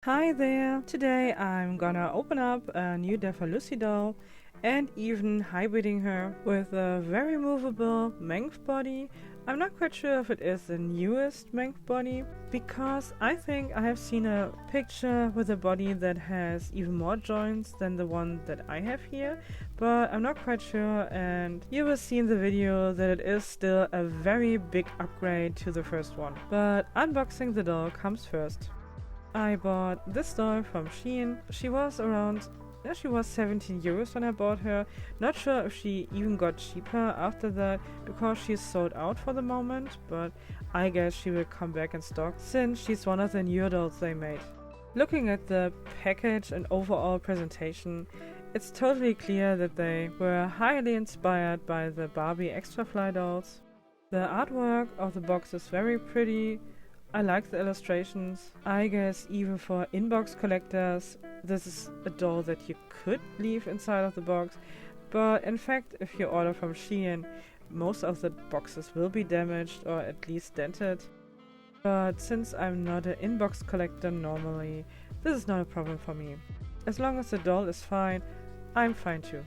Hi there! Today I'm gonna open up a new Defa Lucy doll and even hybriding her with a very movable Mengf body. I'm not quite sure if it is the newest Mengf body because I think I have seen a picture with a body that has even more joints than the one that I have here, but I'm not quite sure, and you will see in the video that it is still a very big upgrade to the first one. But unboxing the doll comes first. I bought this doll from Shein. She was 17 euros when I bought her. Not sure if she even got cheaper after that because she's sold out for the moment, but I guess she will come back in stock since she's one of the newer dolls they made. Looking at the package and overall presentation, it's totally clear that they were highly inspired by the Barbie Extra Fly dolls. The artwork of the box is very pretty. I like the illustrations. I guess even for inbox collectors, this is a doll that you could leave inside of the box. But in fact, if you order from Shein, most of the boxes will be damaged or at least dented. But since I'm not an inbox collector normally, this is not a problem for me. As long as the doll is fine, I'm fine too.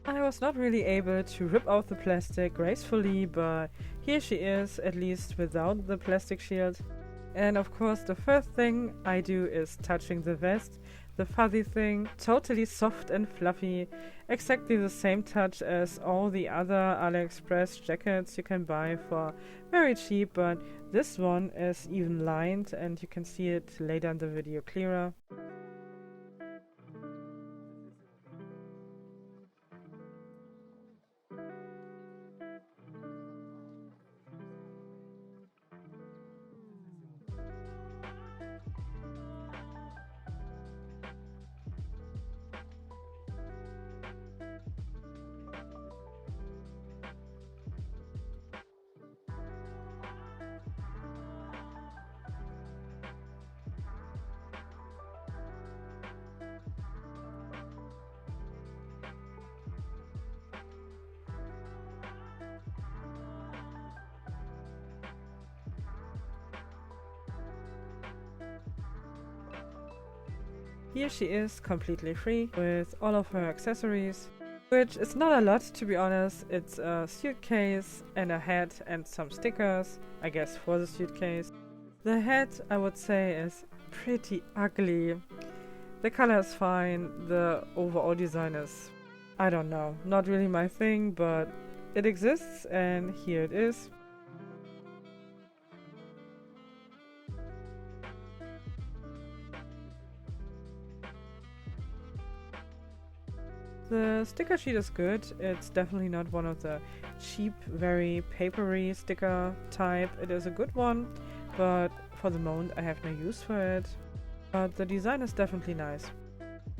I was not really able to rip out the plastic gracefully, but here she is, at least without the plastic shield. And of course the first thing I do is touching the vest, the fuzzy thing, totally soft and fluffy, exactly the same touch as all the other AliExpress jackets you can buy for very cheap, but this one is even lined and you can see it later in the video clearer. Here she is, completely free, with all of her accessories, which is not a lot to be honest. It's a suitcase and a hat and some stickers, I guess for the suitcase. The hat, I would say, is pretty ugly. The color is fine, the overall design is, I don't know, not really my thing, but it exists and here it is. The sticker sheet is good. It's definitely not one of the cheap, very papery sticker type. It is a good one, but for the moment I have no use for it. But the design is definitely nice.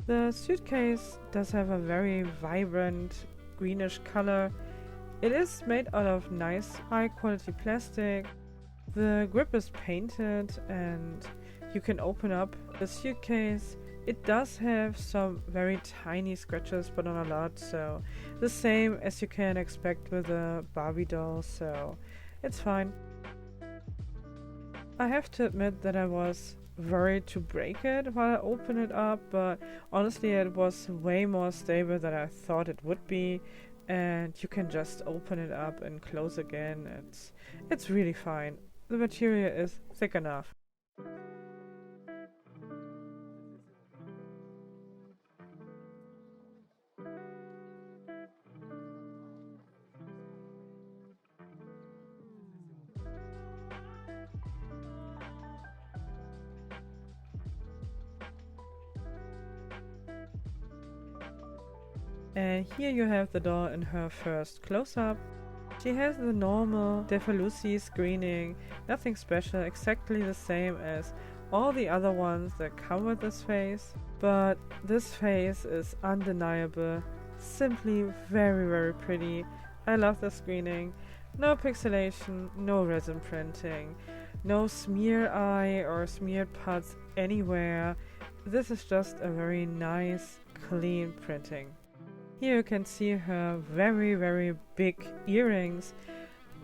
The suitcase does have a very vibrant greenish color. It is made out of nice high quality plastic. The grip is painted and you can open up the suitcase. It does have some very tiny scratches, but not a lot, so the same as you can expect with a Barbie doll, so it's fine. I have to admit that I was worried to break it while I opened it up, but honestly it was way more stable than I thought it would be, and you can just open it up and close again. It's really fine. The material is thick enough. And here you have the doll in her first close-up. She has the normal Defa Lucy screening, nothing special, exactly the same as all the other ones that come with this face, but this face is undeniable. Simply very, very pretty. I love the screening. No pixelation, no resin printing, no smear eye or smeared parts anywhere. This is just a very nice, clean printing. Here you can see her very, very big earrings.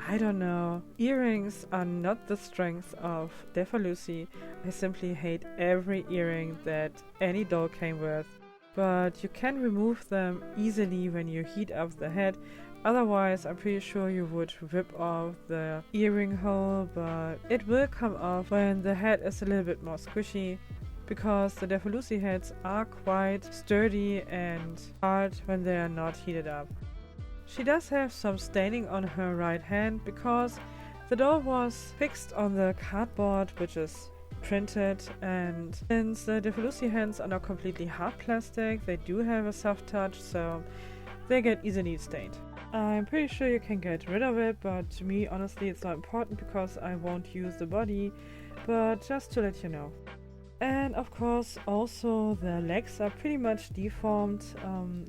I don't know. Earrings are not the strength of Defa Lucy. I simply hate every earring that any doll came with. But you can remove them easily when you heat up the head. Otherwise, I'm pretty sure you would rip off the earring hole, but it will come off when the head is a little bit more squishy, because the Defa Lucy heads are quite sturdy and hard when they are not heated up. She does have some staining on her right hand because the doll was fixed on the cardboard, which is printed, and since the Defa Lucy hands are not completely hard plastic, they do have a soft touch, so they get easily stained. I'm pretty sure you can get rid of it, but to me honestly it's not important because I won't use the body, but just to let you know. And of course also the legs are pretty much deformed.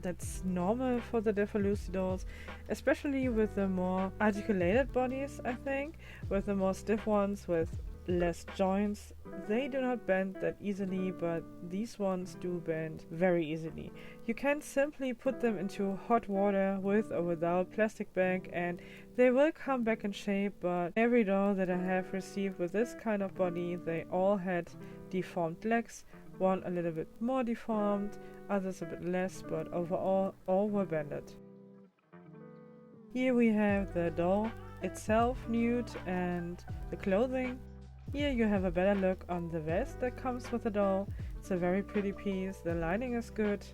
That's normal for the Defa Lucy dolls, especially with the more articulated bodies, I think. With the more stiff ones with less joints, they do not bend that easily, but these ones do bend very easily. You can simply put them into hot water with or without plastic bag and they will come back in shape, but every doll that I have received with this kind of body, they all had deformed legs, one a little bit more deformed, others a bit less, but overall all were bended. Here we have the doll itself nude and the clothing. Here you have a better look on the vest that comes with the doll. It's a very pretty piece, the lining is good,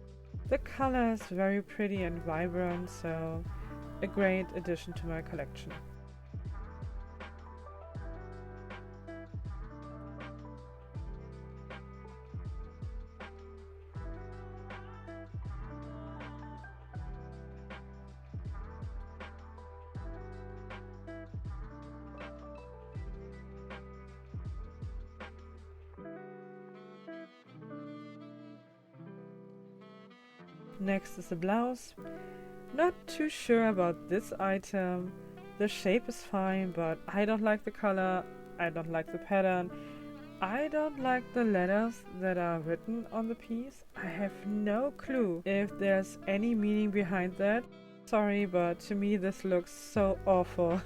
the color is very pretty and vibrant, so a great addition to my collection. Next is the blouse. Not too sure about this item. The shape is fine, but I don't like the color, I don't like the pattern, I don't like the letters that are written on the piece. I have no clue if there's any meaning behind that. Sorry, but to me this looks so awful.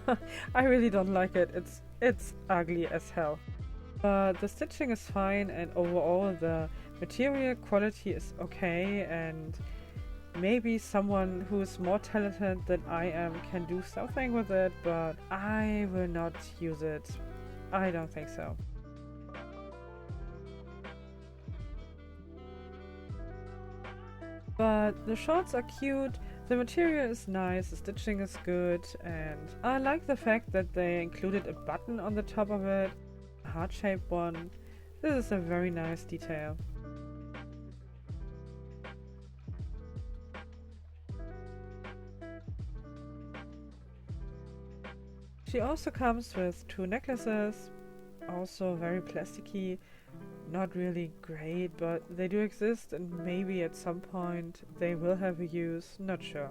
I really don't like it. It's ugly as hell. But the stitching is fine and overall the material quality is okay, and maybe someone who is more talented than I am can do something with it, but I will not use it. I don't think so. But the shorts are cute, the material is nice, the stitching is good, and I like the fact that they included a button on the top of it, a heart-shaped one. This is a very nice detail. She also comes with 2 necklaces, also very plasticky, not really great, but they do exist and maybe at some point they will have a use, not sure.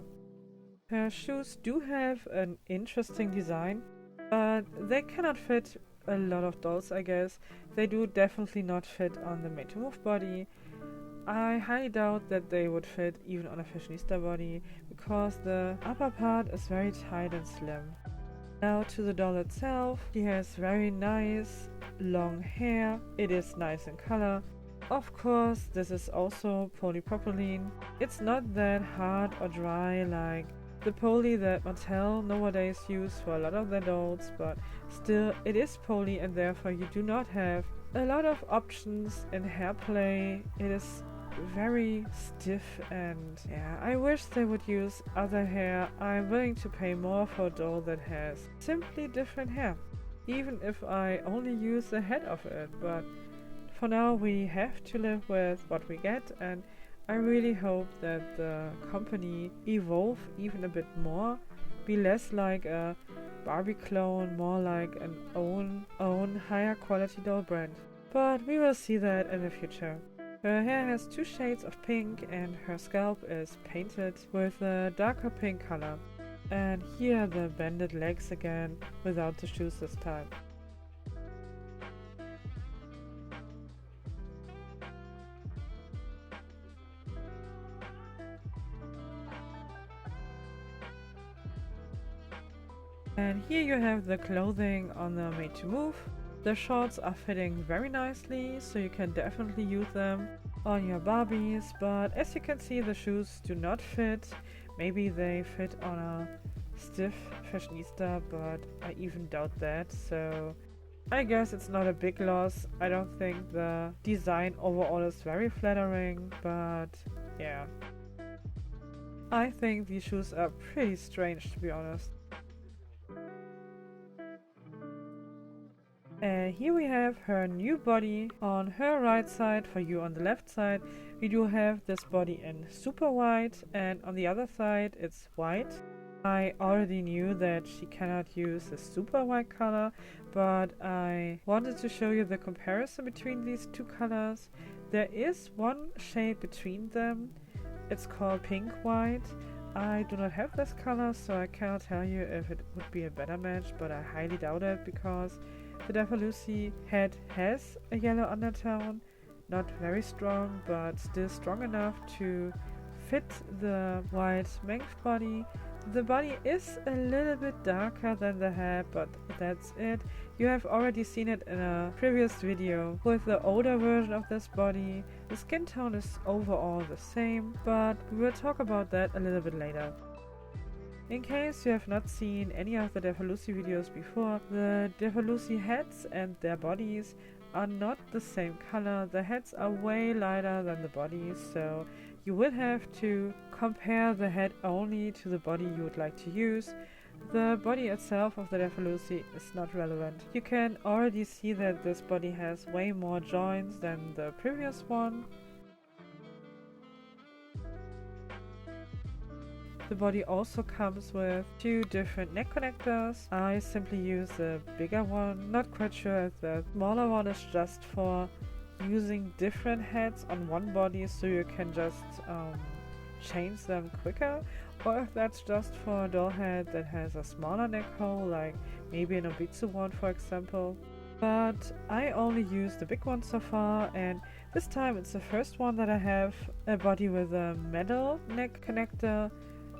Her shoes do have an interesting design, but they cannot fit a lot of dolls, I guess. They do definitely not fit on the Made to Move body. I highly doubt that they would fit even on a fashionista body, because the upper part is very tight and slim. Now to the doll itself. She has very nice long hair. It is nice in color. Of course, this is also polypropylene. It's not that hard or dry like the poly that Mattel nowadays use for a lot of their dolls, but still it is poly and therefore you do not have a lot of options in hair play. It is very stiff and yeah, I wish they would use other hair. I'm willing to pay more for a doll that has simply different hair, even if I only use the head of it, but for now we have to live with what we get, and I really hope that the company evolve even a bit more, be less like a Barbie clone, more like an own higher quality doll brand. but we will see that in the future. Her hair has 2 shades of pink and her scalp is painted with a darker pink color. And here are the bended legs again, without the shoes this time. And here you have the clothing on the Made to Move. The shorts are fitting very nicely, so you can definitely use them on your Barbies, but as you can see the shoes do not fit. Maybe they fit on a stiff fashionista, but I even doubt that, so I guess it's not a big loss. I don't think the design overall is very flattering, but yeah. I think these shoes are pretty strange, to be honest. And here we have her new body on her right side. For you on the left side, we do have this body in super white, and on the other side it's white. I already knew that she cannot use the super white color, but I wanted to show you the comparison between these two colors. There is one shade between them. It's called pink white. I do not have this color, so I cannot tell you if it would be a better match, but I highly doubt it because the Defa Lucy head has a yellow undertone, not very strong, but still strong enough to fit the white Mengf body. The body is a little bit darker than the head, but that's it. You have already seen it in a previous video with the older version of this body. The skin tone is overall the same, but we will talk about that a little bit later. In case you have not seen any of the Defa Lucy videos before, the Defa Lucy heads and their bodies are not the same color. The heads are way lighter than the bodies, so you will have to compare the head only to the body you would like to use. The body itself of the Defa Lucy is not relevant. You can already see that this body has way more joints than the previous one. The body also comes with 2 different neck connectors. I simply use the bigger one. Not quite sure if the smaller one is just for using different heads on one body so you can just change them quicker, or if that's just for a doll head that has a smaller neck hole, like maybe an Obitsu one for example. But I only use the big one so far, and this time it's the first one that I have a body with a metal neck connector.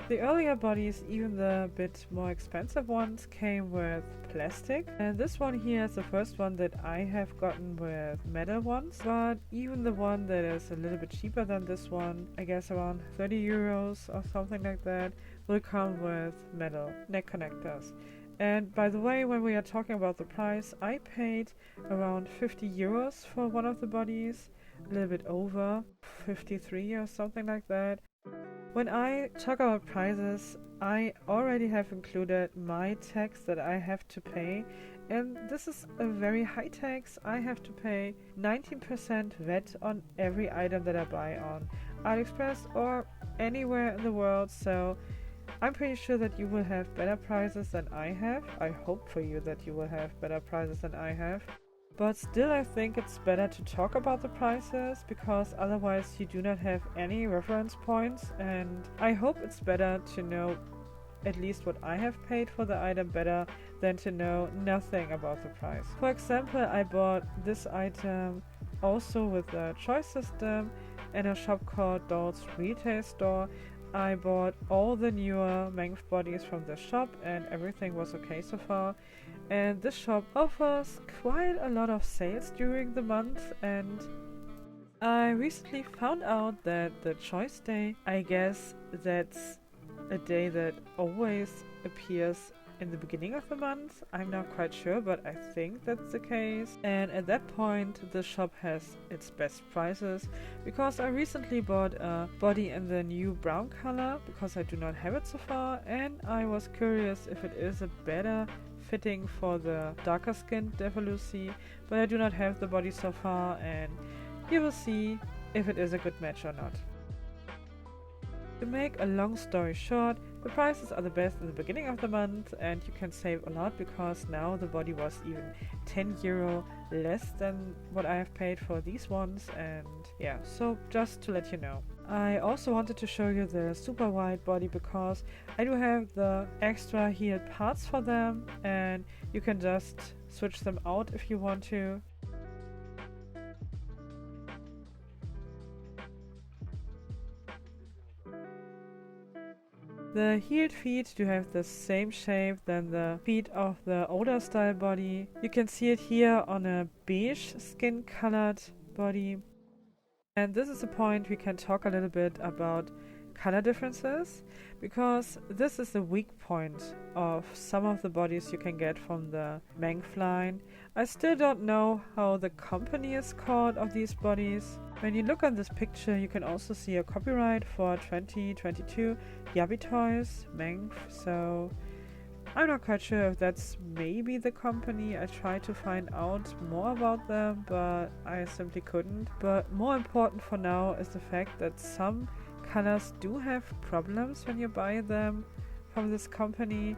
The earlier bodies, even the bit more expensive ones, came with plastic, and this one here is the first one that I have gotten with metal ones, but even the one that is a little bit cheaper than this one, I guess around 30 euros or something like that, will come with metal neck connectors. And by the way, when we are talking about the price, I paid around 50 euros for one of the bodies, a little bit over 53 or something like that. When I talk about prices, I already have included my tax that I have to pay, and this is a very high tax. I have to pay 19% VAT on every item that I buy on AliExpress or anywhere in the world, so I'm pretty sure that you will have better prices than I have. I hope for you that you will have better prices than I have. But still, I think it's better to talk about the prices, because otherwise you do not have any reference points, and I hope it's better to know at least what I have paid for the item better than to know nothing about the price. For example, I bought this item also with a choice system in a shop called Doll's Retail Store. I bought all the newer Mengf bodies from the shop and everything was okay so far. And this shop offers quite a lot of sales during the month, and I recently found out that the choice day, I guess that's a day that always appears in the beginning of the month. I'm not quite sure, but I think that's the case. And at that point the shop has its best prices, because I recently bought a body in the new brown color because I do not have it so far, and I was curious if it is a better fitting for the darker skinned Defa Lucy, but I do not have the body so far, and you will see if it is a good match or not. To make a long story short, the prices are the best in the beginning of the month, and you can save a lot because now the body was even 10 euro less than what I have paid for these ones. And yeah, so just to let you know. I also wanted to show you the super wide body because I do have the extra heeled parts for them, and you can just switch them out if you want to. The heeled feet do have the same shape than the feet of the older style body. You can see it here on a beige skin colored body. And this is a point we can talk a little bit about color differences, because this is the weak point of some of the bodies you can get from the Mengf line. I still don't know how the company is called of these bodies. When you look on this picture, you can also see a copyright for 2022 Yabi Toys Mengf, so I'm not quite sure if that's maybe the company. I tried to find out more about them, but I simply couldn't. But more important for now is the fact that some colors do have problems when you buy them from this company.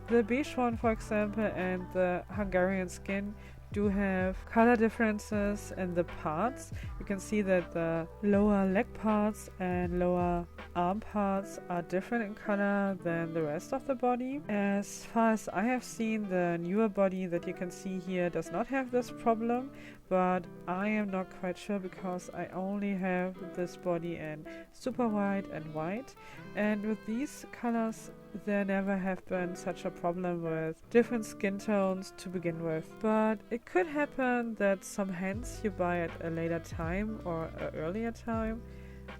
The beige one, for example, and the Hungarian skin do have color differences in the parts. You can see that the lower leg parts and lower arm parts are different in color than the rest of the body. As far as I have seen, the newer body that you can see here does not have this problem, but I am not quite sure because I only have this body in super white and white, and with these colors there never have been such a problem with different skin tones to begin with. But it could happen that some hands you buy at a later time or an earlier time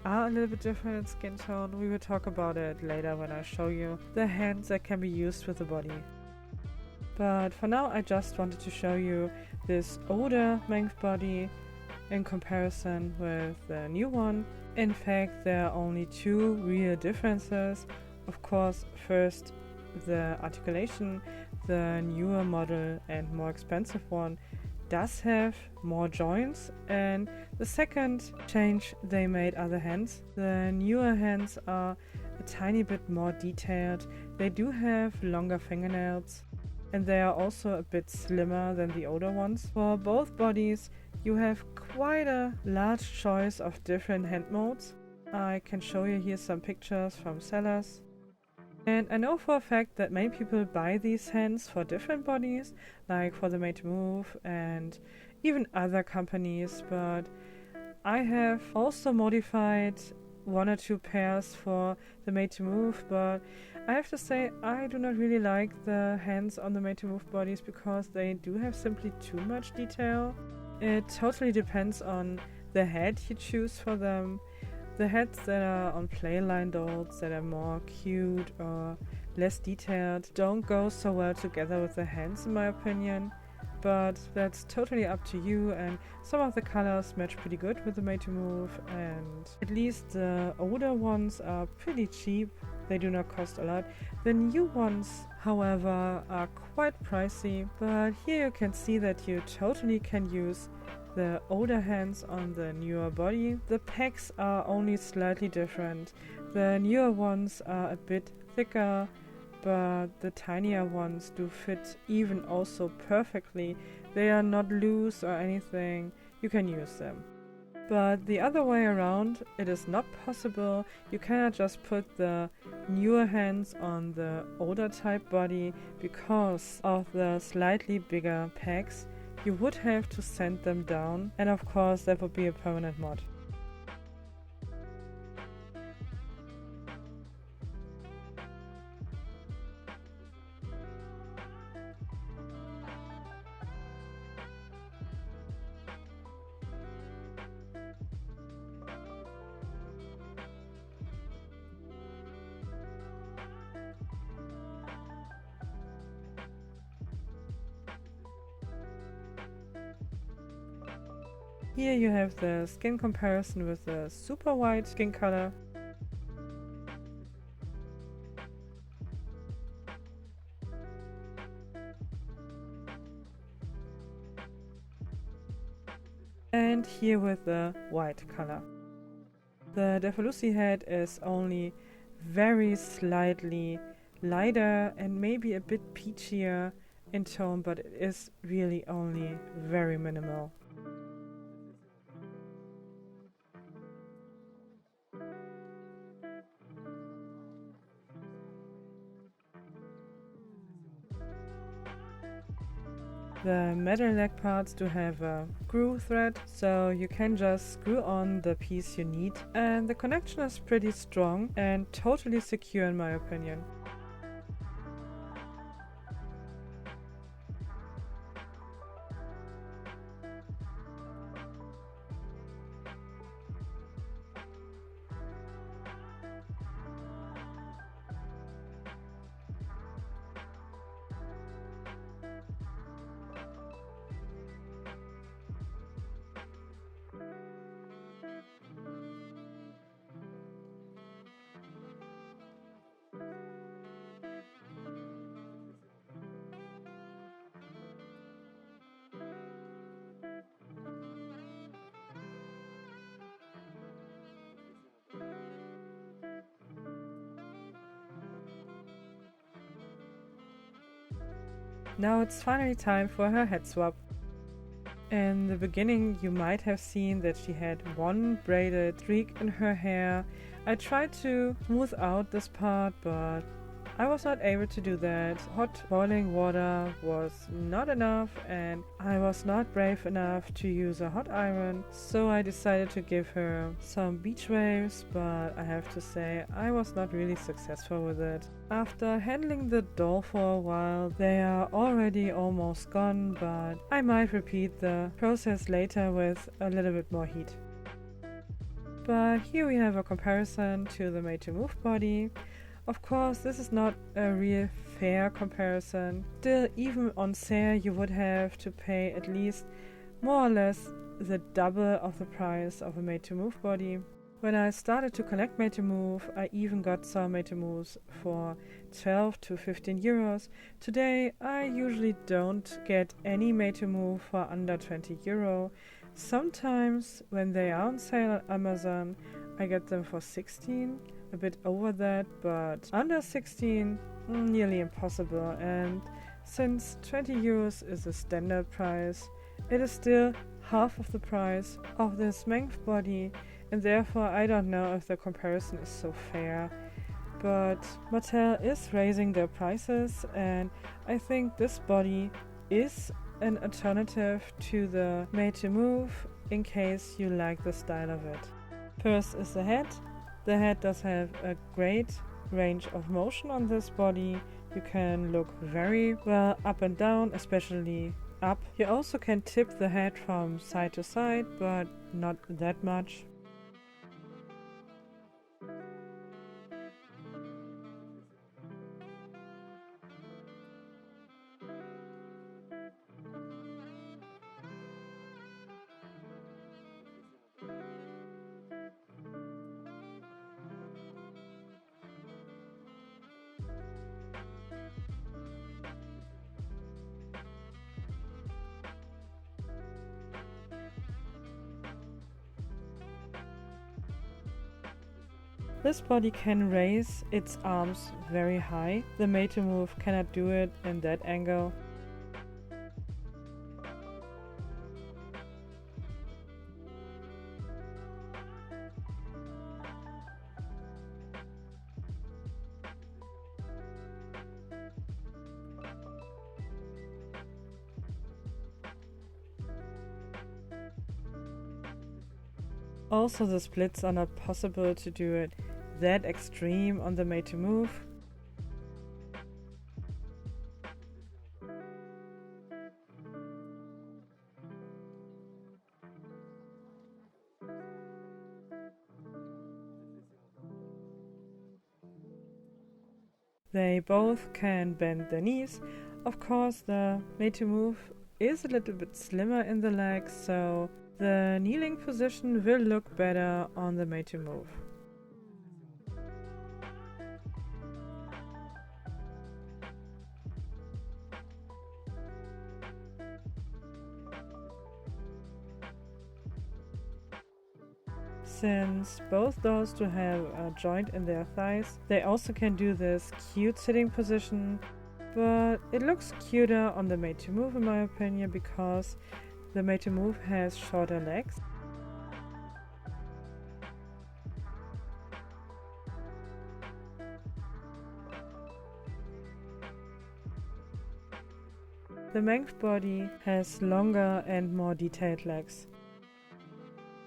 are a little bit different in skin tone. We will talk about it later when I show you the hands that can be used with the body. But for now I just wanted to show you this older Mengf body in comparison with the new one. In fact, there are only two real differences. Of course, first the articulation. The newer model and more expensive one does have more joints, and the second change they made are the hands. The newer hands are a tiny bit more detailed. They do have longer fingernails, and they are also a bit slimmer than the older ones. For both bodies you have quite a large choice of different hand modes. I can show you here some pictures from sellers. And I know for a fact that many people buy these hands for different bodies, like for the Made to Move and even other companies, but I have also modified one or two pairs for the Made to Move, but I have to say I do not really like the hands on the Made to Move bodies because they do have simply too much detail. It totally depends on the head you choose for them. The heads that are on Playline dolls that are more cute or less detailed don't go so well together with the hands in my opinion, but that's totally up to you, and some of the colors match pretty good with the Made to Move, and at least the older ones are pretty cheap. They do not cost a lot. The new ones, however, are quite pricey, but here you can see that you totally can use the older hands on the newer body. The pecs are only slightly different. The newer ones are a bit thicker, but the tinier ones do fit even also perfectly. They are not loose or anything. You can use them. But the other way around, it is not possible. You cannot just put the newer hands on the older type body because of the slightly bigger pecs. You would have to sand them down, and of course that would be a permanent mod. Here you have the skin comparison with the super white skin color. And here with the white color. The Defa Lucy head is only very slightly lighter and maybe a bit peachier in tone, but it is really only very minimal. The metal leg parts do have a screw thread, so you can just screw on the piece you need, and the connection is pretty strong and totally secure in my opinion. Now it's finally time for her head swap. In the beginning you might have seen that she had one braided streak in her hair. I tried to smooth out this part, but I was not able to do that. Hot boiling water was not enough and I was not brave enough to use a hot iron, so I decided to give her some beach waves, but I have to say I was not really successful with it. After handling the doll for a while, they are already almost gone, but I might repeat the process later with a little bit more heat. But here we have a comparison to the Made to Move body. Of course, this is not a real fair comparison. Still, even on sale you would have to pay at least more or less the double of the price of a Made to Move body. When I started to collect Made to Move, I even got some Made to Moves for 12 to 15 euros. Today, I usually don't get any Made to Move for under 20 euro. Sometimes, when they are on sale on Amazon, I get them for 16, a bit over that, but under 16, nearly impossible. And since 20 euros is a standard price, it is still half of the price of this Mengf body, and therefore I don't know if the comparison is so fair. But Mattel is raising their prices, and I think this body is an alternative to the Made to Move in case you like the style of it. First is the head. The head does have a great range of motion on this body. You can look very well up and down, especially up. You also can tip the head from side to side, but not that much. This body can raise its arms very high. The Made to Move cannot do it in that angle. Also, the splits are not possible to do it that extreme on the Made to Move. They both can bend their knees. Of course, the Made to Move is a little bit slimmer in the legs, so the kneeling position will look better on the Made to Move. Since both dolls do have a joint in their thighs, they also can do this cute sitting position, but it looks cuter on the Made to Move in my opinion because the Made to Move has shorter legs. The Mengf body has longer and more detailed legs.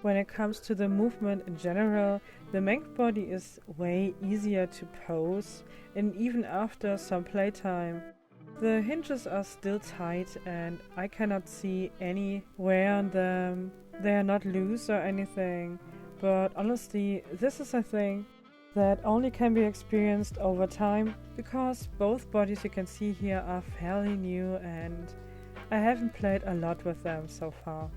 When it comes to the movement in general, the Mengf body is way easier to pose, and even after some playtime. The hinges are still tight and I cannot see any wear on them. They are not loose or anything, but honestly, this is a thing that only can be experienced over time because both bodies you can see here are fairly new and I haven't played a lot with them so far.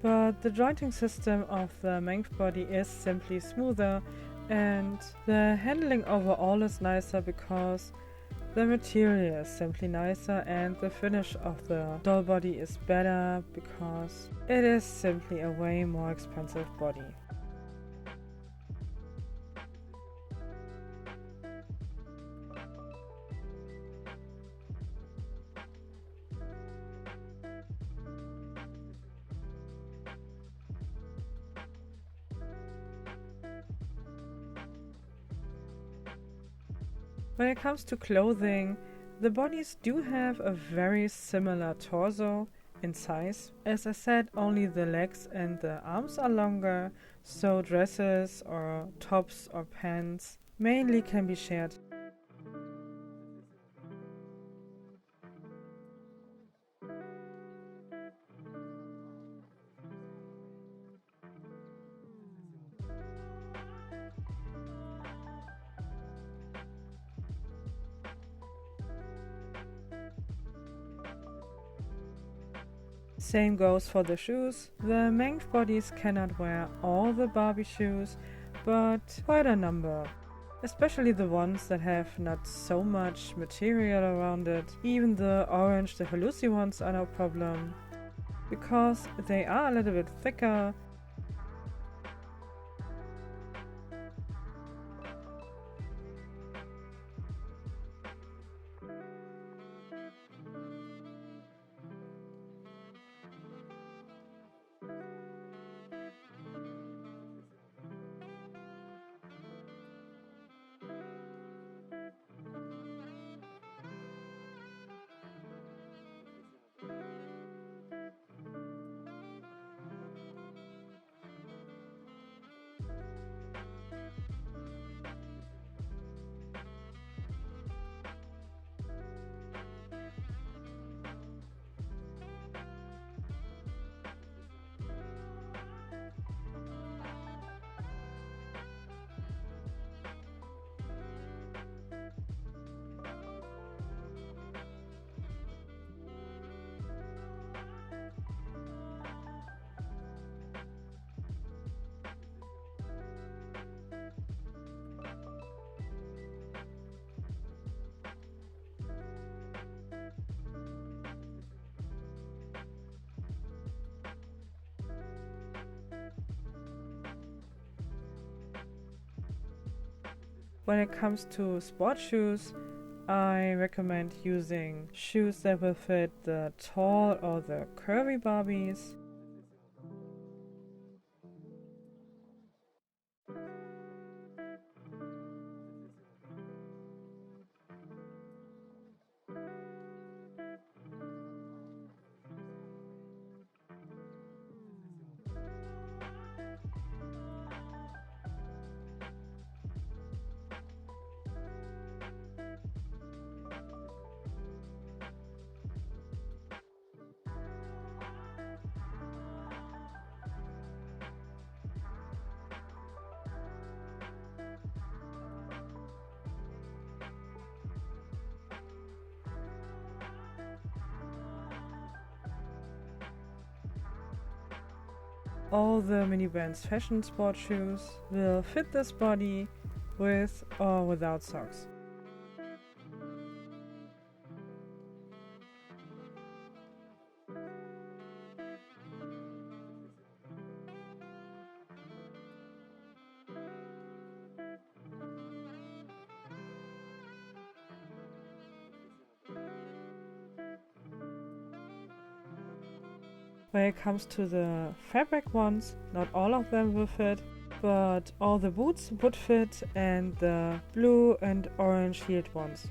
But the jointing system of the Mengf body is simply smoother and the handling overall is nicer because the material is simply nicer and the finish of the doll body is better because it is simply a way more expensive body. When it comes to clothing, the bodies do have a very similar torso in size. As I said, only the legs and the arms are longer, so dresses or tops or pants mainly can be shared. Same goes for the shoes. The Mengf bodies cannot wear all the Barbie shoes, but quite a number. Especially the ones that have not so much material around it. Even the orange Defa Lucy ones are no problem, because they are a little bit thicker. When it comes to sport shoes, I recommend using shoes that will fit the tall or the curvy Barbies. All the mini brand's fashion sport shoes will fit this body with or without socks. When it comes to the fabric ones, not all of them will fit, but all the boots would fit and the blue and orange heeled ones.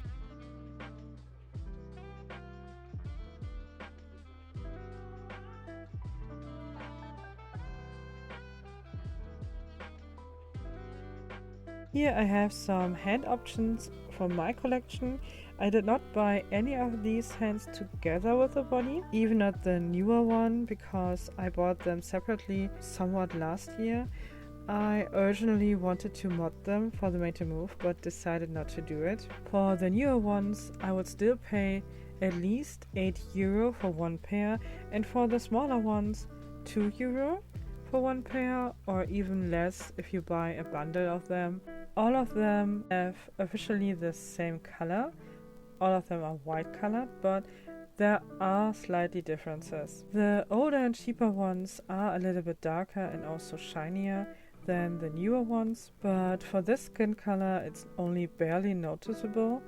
Here I have some hand options from my collection. I did not buy any of these hands together with the body, even not the newer one, because I bought them separately somewhat last year. I originally wanted to mod them for the Made to Move, but decided not to do it. For the newer ones, I would still pay at least €8 for one pair, and for the smaller ones, €2 for one pair, or even less if you buy a bundle of them. All of them have officially the same color. All of them are white colored, but there are slightly differences. The older and cheaper ones are a little bit darker and also shinier than the newer ones, but for this skin color it's only barely noticeable,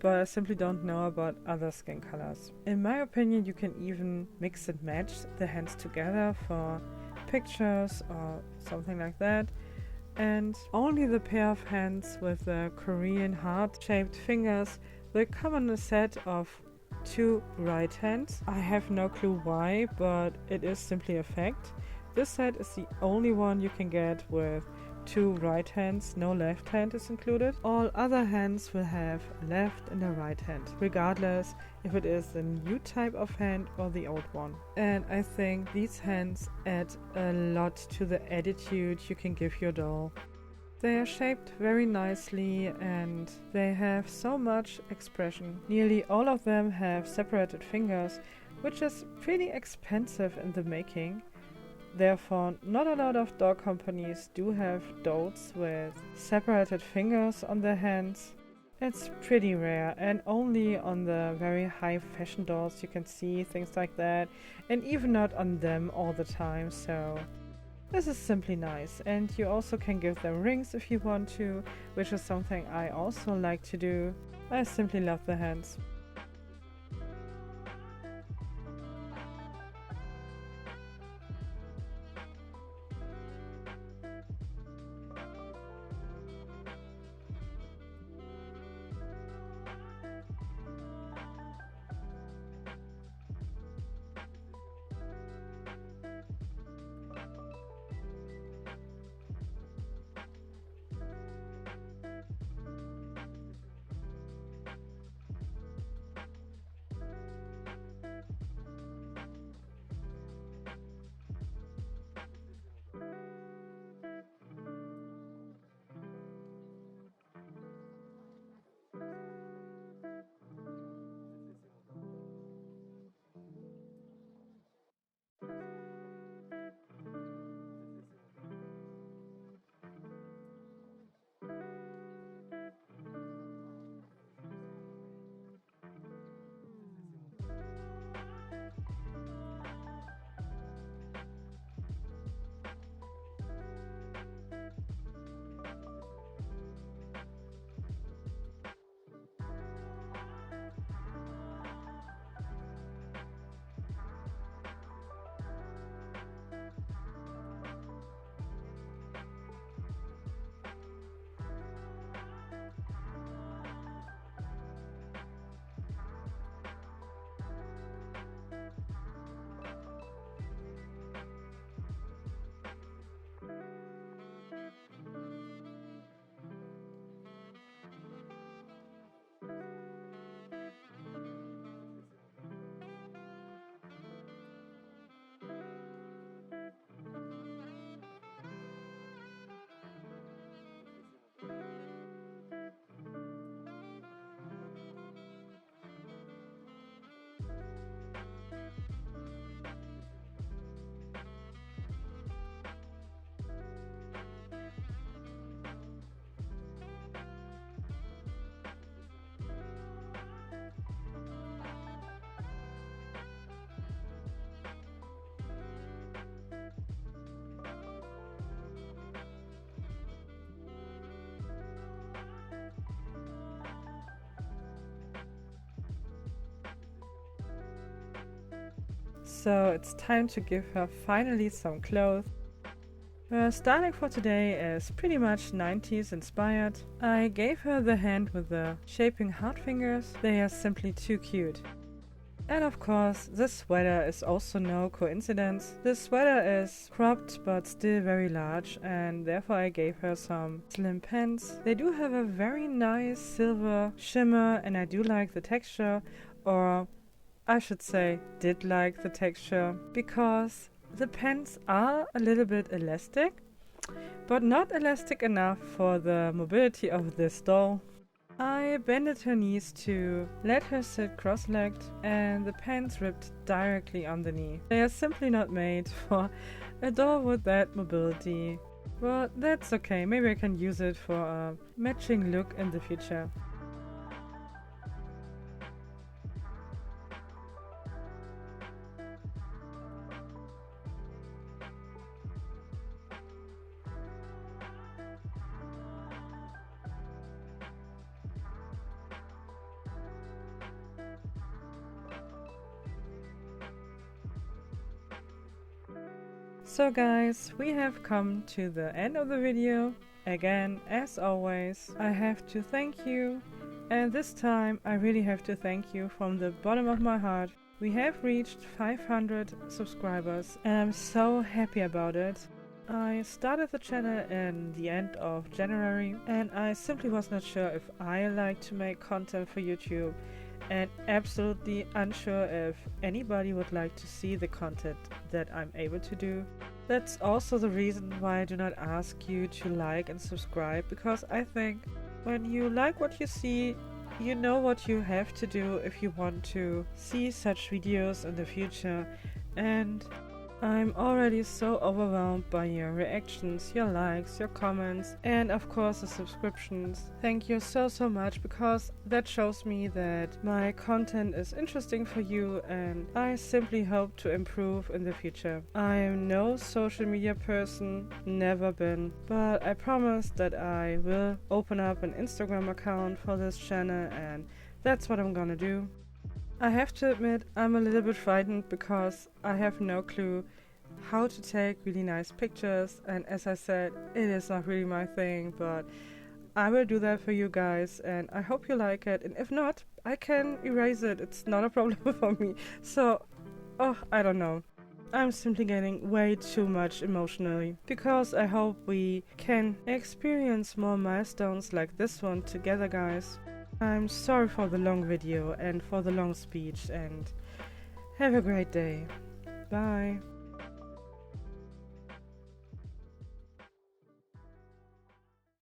but I simply don't know about other skin colors. In my opinion, you can even mix and match the hands together for pictures or something like that. And only the pair of hands with the Korean heart-shaped fingers will come in a set of 2 right hands. I have no clue why, but it is simply a fact. This set is the only one you can get with 2 right hands, no left hand is included. All other hands will have a left and a right hand, regardless if it is the new type of hand or the old one. And I think these hands add a lot to the attitude you can give your doll. They are shaped very nicely and they have so much expression. Nearly all of them have separated fingers, which is pretty expensive in the making. Therefore, not a lot of doll companies do have dolls with separated fingers on their hands. It's pretty rare, and only on the very high fashion dolls you can see things like that, and even not on them all the time, so this is simply nice. And you also can give them rings if you want to, which is something I also like to do. I simply love the hands. So it's time to give her finally some clothes. Her styling for today is pretty much 90s inspired. I gave her the hand with the shaping heart fingers. They are simply too cute. And of course, this sweater is also no coincidence. This sweater is cropped but still very large, and therefore I gave her some slim pants. They do have a very nice silver shimmer and I do like the texture, or I should say did like the texture, because the pants are a little bit elastic, but not elastic enough for the mobility of this doll. I bended her knees to let her sit cross-legged, and the pants ripped directly on the knee. They are simply not made for a doll with that mobility. But that's okay, maybe I can use it for a matching look in the future. So guys, we have come to the end of the video. Again, as always, I have to thank you, and this time I really have to thank you from the bottom of my heart. We have reached 500 subscribers and I'm so happy about it. I started the channel in the end of January and I simply was not sure if I like to make content for YouTube, and absolutely unsure if anybody would like to see the content that I'm able to do. That's also the reason why I do not ask you to like and subscribe, because I think when you like what you see, you know what you have to do if you want to see such videos in the future. And I'm already so overwhelmed by your reactions, your likes, your comments, and of course the subscriptions. Thank you so much, because that shows me that my content is interesting for you, and I simply hope to improve in the future. I am no social media person, never been, but I promise that I will open up an Instagram account for this channel, and that's what I'm gonna do. I have to admit, I'm a little bit frightened because I have no clue how to take really nice pictures, and as I said, it is not really my thing, but I will do that for you guys and I hope you like it, and if not, I can erase it, it's not a problem for me. So, I don't know. I'm simply getting way too much emotionally, because I hope we can experience more milestones like this one together, guys. I'm sorry for the long video and for the long speech, and have a great day. Bye.